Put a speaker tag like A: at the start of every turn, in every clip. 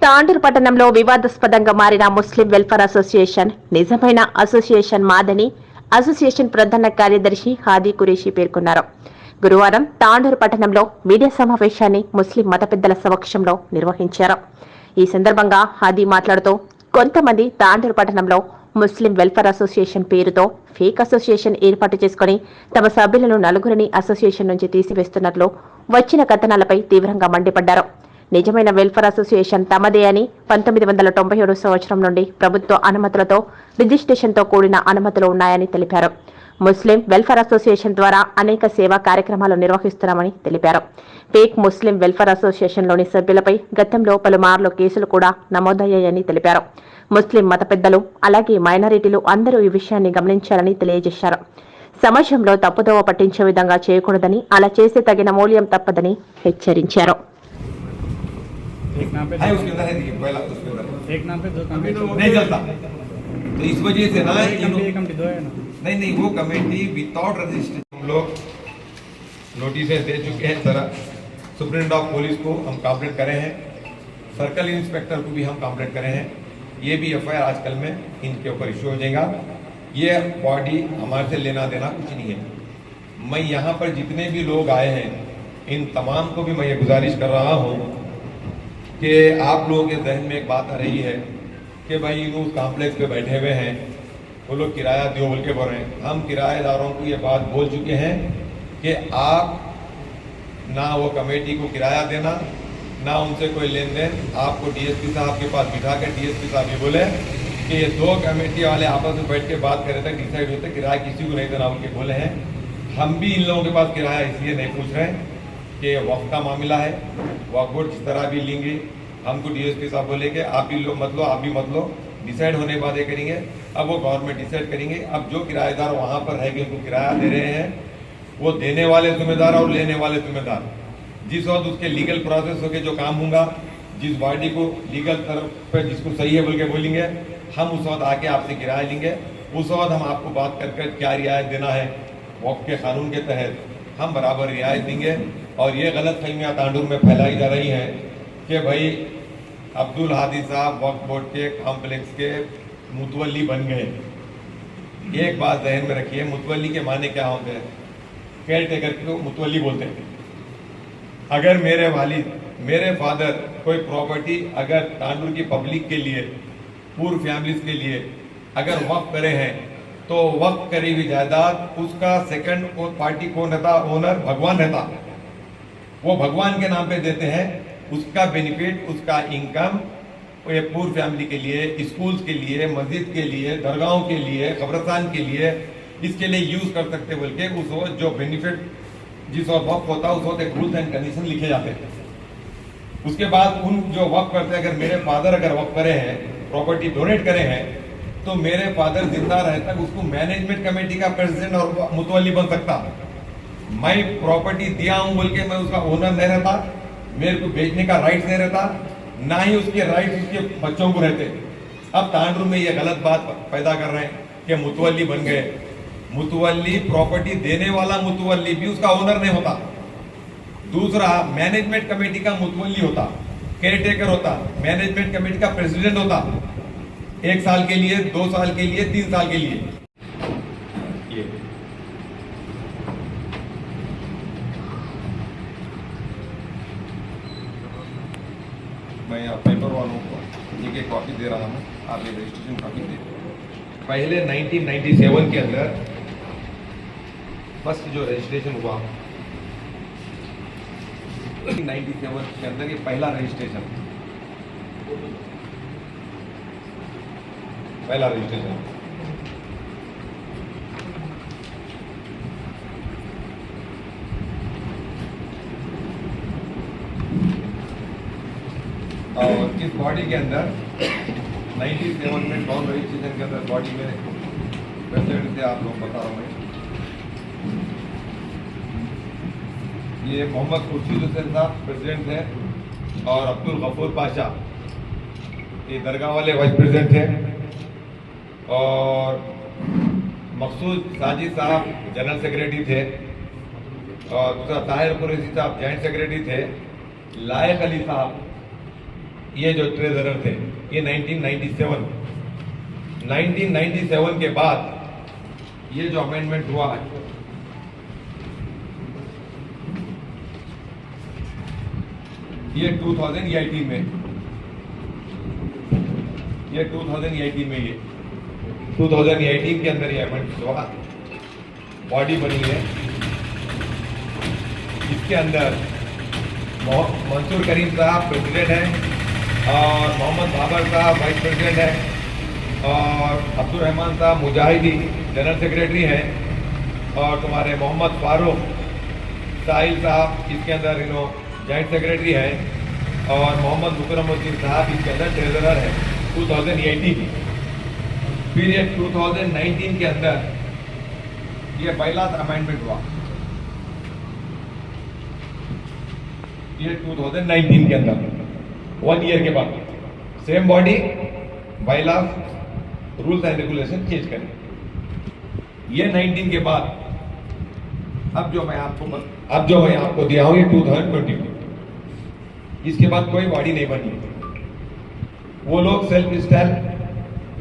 A: తాండూరు పట్టణంలో వివాదాస్పదంగా మారిన ముస్లిం వెల్ఫేర్ అసోసియేషన్ నిజమైన అసోసియేషన్ మాదని అసోసియేషన్ ప్రధాన కార్యదర్శి హాదీ కురేషి పేర్కొన్నారు. గురువారం తాండూరు పట్టణంలో మీడియా సమావేశాన్ని ముస్లిం మత పెద్దల సమక్షంలో నిర్వహించారు. ఈ సందర్భంగా హాదీ మాట్లాడుతూ కొంతమంది తాండూరు పట్టణంలో ముస్లిం వెల్ఫేర్ అసోసియేషన్ పేరుతో ఫేక్ అసోసియేషన్ ఏర్పాటు చేసుకుని తమ సభ్యులను నలుగురిని అసోసియేషన్ నుంచి తీసివేస్తున్నట్లు వచ్చిన కథనాలపై తీవ్రంగా మండిపడ్డారు. నిజమైన వెల్ఫేర్ అసోసియేషన్ తమదే అని 1997 సంవత్సరం నుండి ప్రభుత్వ అనుమతులతో రిజిస్ట్రేషన్తో కూడిన అనుమతులు ఉన్నాయని తెలిపారు. ముస్లిం వెల్ఫేర్ అసోసియేషన్ ద్వారా అనేక సేవా కార్యక్రమాలు నిర్వహిస్తున్నామని తెలిపారు. ఫేక్ ముస్లిం వెల్ఫేర్ అసోసియేషన్లోని సభ్యులపై గతంలో పలుమార్లు కేసులు కూడా నమోదయ్యాయని తెలిపారు. ముస్లిం మత పెద్దలు అలాగే మైనారిటీలు అందరూ ఈ విషయాన్ని గమనించాలని తెలియజేశారు. సమాజంలో తప్పుదోవ పట్టించే విధంగా చేయకూడదని, అలా చేస్తే తగిన మూల్యం తప్పదని హెచ్చరించారు.
B: एक नाम पे उसके अंदर है, देखिए पहला उसके अंदर एक नाम पे दो कमेटी नहीं चलता, तो इस वजह से ना कमेटी दो है ना, नहीं वो कमेटी विदाउट रजिस्ट्रेशन हम लोग नोटिस दे चुके हैं। सर सुप्रीटेंडेंट ऑफ पुलिस को हम कंप्लेंट करे हैं, सर्कल इंस्पेक्टर को भी हम कंप्लेंट करे हैं। ये भी एफआईआर आजकल में इनके ऊपर इश्यू हो जाएगा। ये बॉडी हमारे से लेना देना कुछ नहीं है। मैं यहाँ पर जितने भी लोग आए हैं इन तमाम को भी मैं ये गुजारिश कर रहा हूँ कि आप लोगों के जहन में एक बात आ रही है कि भाई इन उस कॉम्प्लेक्स पे बैठे हुए हैं, वो लोग किराया दो बोल के बोल रहे हैं। हम किराएदारों को ये बात बोल चुके हैं कि आप ना वो कमेटी को किराया देना, ना उनसे कोई लेन देन। आपको डीएसपी साहब के पास बिठा कर डीएसपी साहब ये बोले कि ये दो कमेटी वाले आपस में बैठ के बात करे थे, डिसाइड होते किराया किसी को नहीं देना उनके बोले हैं। हम भी इन लोगों के पास किराया इसलिए नहीं पूछ रहे हैं कि वक्त का मामला है, वक्त बोर्ड जिस तरह भी लेंगे। हमको डीएसपी साहब बोले कि आप भी लोग मत लो, आप भी मत लो, डिसाइड होने के बाद ये करेंगे। अब वो गवर्नमेंट डिसाइड करेंगे। अब जो किराएदार वहाँ पर रहेंगे उनको किराया दे रहे हैं, वो देने वाले जिम्मेदार और लेने वाले जिम्मेदार। जिस वक्त उसके लीगल प्रोसेस होके जो काम होगा, जिस बॉडी को लीगल तरफ पर जिसको सही है बोल के बोलेंगे, हम उस वक्त आके आपसे किराया लेंगे। उस वक्त हम आपको बात कर क्या रियायत देना है वक्त के कानून के तहत हम बराबर रियायत देंगे। और ये गलत फहमियाँ तांडूर में फैलाई जा रही हैं कि भाई अब्दुल हादी साहब वक्फ बोर्ड के कॉम्प्लेक्स के मुतवल्ली बन गए। एक बात जहन में रखिए, मुतवल्ली के माने क्या होते हैं? केयर टेकर को मुतवल्ली बोलते हैं। अगर मेरे वालिद, मेरे फादर कोई प्रॉपर्टी अगर तांडूर की पब्लिक के लिए, पूर्व फैमिलीज के लिए अगर वक्फ करे हैं, तो वक्फ करी हुई जायदाद उसका सेकंड पार्टी कौन रहता? ओनर भगवान रहता। वो भगवान के नाम पे देते हैं। उसका बेनिफिट, उसका इनकम ये पूर्व फैमिली के लिए, स्कूल्स के लिए, मस्जिद के लिए, दरगाहों के लिए, कब्रस्तान के लिए, इसके लिए यूज कर सकते बोल के उस वक्त जो बेनिफिट जिस वक्त वक्त होता है उस वक्त एक रूल्स एंड कंडीशन लिखे जाते हैं। उसके बाद उन जो वक्त करते हैं, अगर मेरे फादर अगर वक्त करे हैं, प्रॉपर्टी डोनेट करे हैं, तो मेरे फादर जिंदा रहे तक उसको मैनेजमेंट कमेटी का प्रेसिडेंट और मुतवल्ली बन सकता। मैं प्रॉपर्टी दिया हूं बोल के मैं उसका ओनर नहीं रहता, मेरे को बेचने का राइट नहीं रहता, ना ही उसके राइट उसके बच्चों को रहते। अब तांडूर में ये गलत बात पैदा कर रहे हैं कि मुतवल्ली बन गए। मुतवल्ली प्रॉपर्टी देने वाला मुतवल्ली भी उसका ओनर नहीं होता। दूसरा मैनेजमेंट कमेटी का मुतवल्ली होता, केयर टेकर होता, मैनेजमेंट कमेटी का प्रेसिडेंट होता, 1 साल के लिए, 2 साल के लिए, 3 साल के लिए। मैं पेपर वालों को एक कॉपी दे रहा हूँ, आप ये रजिस्ट्रेशन कॉपी दे। पहले 1997 के अंदर फर्स्ट जो रजिस्ट्रेशन हुआ 1997 के अंदर ये पहला रजिस्ट्रेशन और इस बॉडी के अंदर 97 में कौन रजिस्ट्रेशन के अंदर बॉडी में प्रेसिडेंट थे, आप लोग बता रहा हूँ मैं। ये मोहम्मद खुर्शीद हुसैन साहब प्रेसिडेंट थे और अब्दुल गफूर पाशा ये दरगाह वाले वाइस प्रेसिडेंट थे और मकसूद साजिद साहब जनरल सेक्रेटरी थे और दूसरा ताहिर कुरैशी साहब जॉइंट सेक्रेटरी थे। लायक अली साहब ये जो ट्रेजरर थे, ये 1997 के बाद ये जो अमेंडमेंट हुआ है, ये 2018 में, ये 2018 में, ये 2018 के अंदर ये अमेंडमेंट हुआ, बॉडी बनी है। इसके अंदर मंसूर करीम साहब प्रेसिडेंट हैं और मोहम्मद बाबर साहब वाइस प्रेसिडेंट हैं और अब्दुल रहमान साहब मुजाहिदी जनरल सेक्रेटरी हैं और तुम्हारे मोहम्मद फारूक साहिल साहब इसके अंदर जॉइंट सेक्रेटरी हैं और मोहम्मद मुकरमुद्दीन साहब इसके अंदर ट्रेजरर है 2018। फिर ये 2019 के अंदर ये पहला अमेंडमेंट हुआ, ये 2019 के अंदर 1 ईयर के बाद same body bylaws rules and regulation change करें। ये 19 के बाद अब जो मैं आपको दिया हूं ये 2022, इसके बाद कोई बॉडी नहीं बनी। वो लोग सेल्फ स्टाइल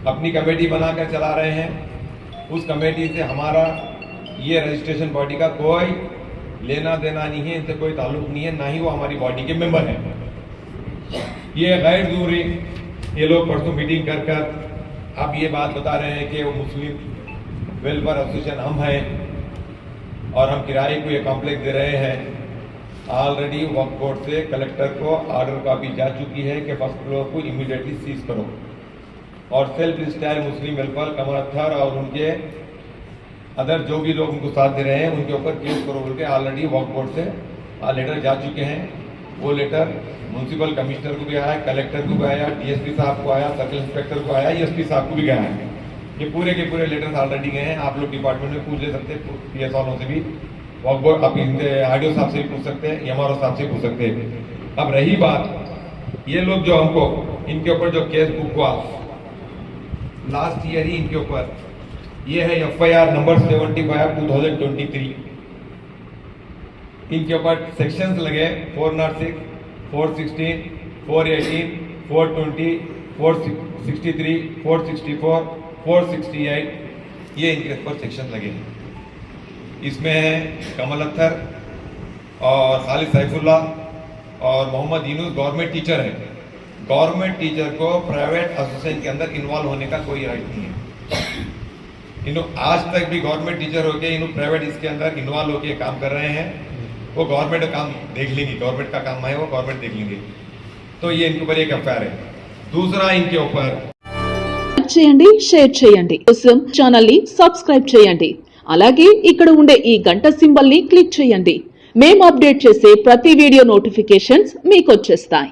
B: अपनी कमेटी बनाकर चला रहे हैं, उस कमेटी से हमारा ये रजिस्ट्रेशन बॉडी का कोई लेना देना नहीं है, इनसे कोई ताल्लुक नहीं है, ना ही वो हमारी बॉडी के मेंबर हैं। ये गैर जरूरी ये लोग परसों मीटिंग कर अब ये बात बता रहे हैं कि वो मुस्लिम वेलफेयर एसोसिएशन हम हैं और हम किराए को ये कॉम्प्लेक्स दे रहे हैं। ऑलरेडी वक्फ बोर्ड से कलेक्टर को ऑर्डर कॉपी जा चुकी है कि फर्स्ट फ्लोर को इमीडिएटली सीज करो और सेल्फ स्टाइल मुस्लिम वेलफेयर कमर अत्थर और उनके अदर जो भी लोग उनको साथ दे रहे हैं उनके ऊपर केस करो बोल के ऑलरेडी वक्फ बोर्ड से लेटर जा चुके हैं। वो लेटर म्यूनसिपल कमिश्नर को भी आया, कलेक्टर को भी आया, डीएसपी साहब को आया, सर्कल इंस्पेक्टर को आया, एसपी साहब को भी गया है। ये पूरे के पूरे लेटर्स ऑलरेडी गए हैं। आप लोग डिपार्टमेंट में पूछ ले सकते हैं, पीएस वालों से भी, वक्फ बोर्ड आप आरडीओ साहब से भी पूछ सकते हैं, एमआरओ साहब से पूछ सकते हैं। अब रही बात ये लोग जो हमको इनके ऊपर जो केस बुक हुआ लास्ट ईयर ही इनके ऊपर, ये है FIR नंबर 75/2023। इनके ऊपर सेक्शंस लगे 406, 416, 418, 420, 463, 464, 468, ये इनके ऊपर सेक्शन लगे हैं। इसमें है कमल अख्तर और खालिद सैफुल्लाह और मोहम्मद यूनुस गवर्नमेंट टीचर है। गवर्नमेंट टीचर को प्राइवेट एसोसिएशन के अंदर इन्वॉल्व होने का कोई राइट नहीं है। आज तक भी गवर्नमेंट टीचर होके प्राइवेट इसके अंदर इन्वॉल्व होके काम कर रहे हैं। वो गवर्नमेंट का काम देख लेंगी, गवर्नमेंट का काम है वो गवर्नमेंट देख लेंगे। तो ये इनके ऊपर एक एफआईआर है। दूसरा इनके ऊपर
C: చేయండి, షేర్ చేయండి, కోసం ఛానల్ ని సబ్స్క్రైబ్ చేయండి. అలాగే ఇక్కడ ఉండే ఈ గంట సింబల్ ని క్లిక్ చేయండి. మేము అప్డేట్ చేసే ప్రతి వీడియో నోటిఫికేషన్స్ మీకు వచ్చేస్తాయి.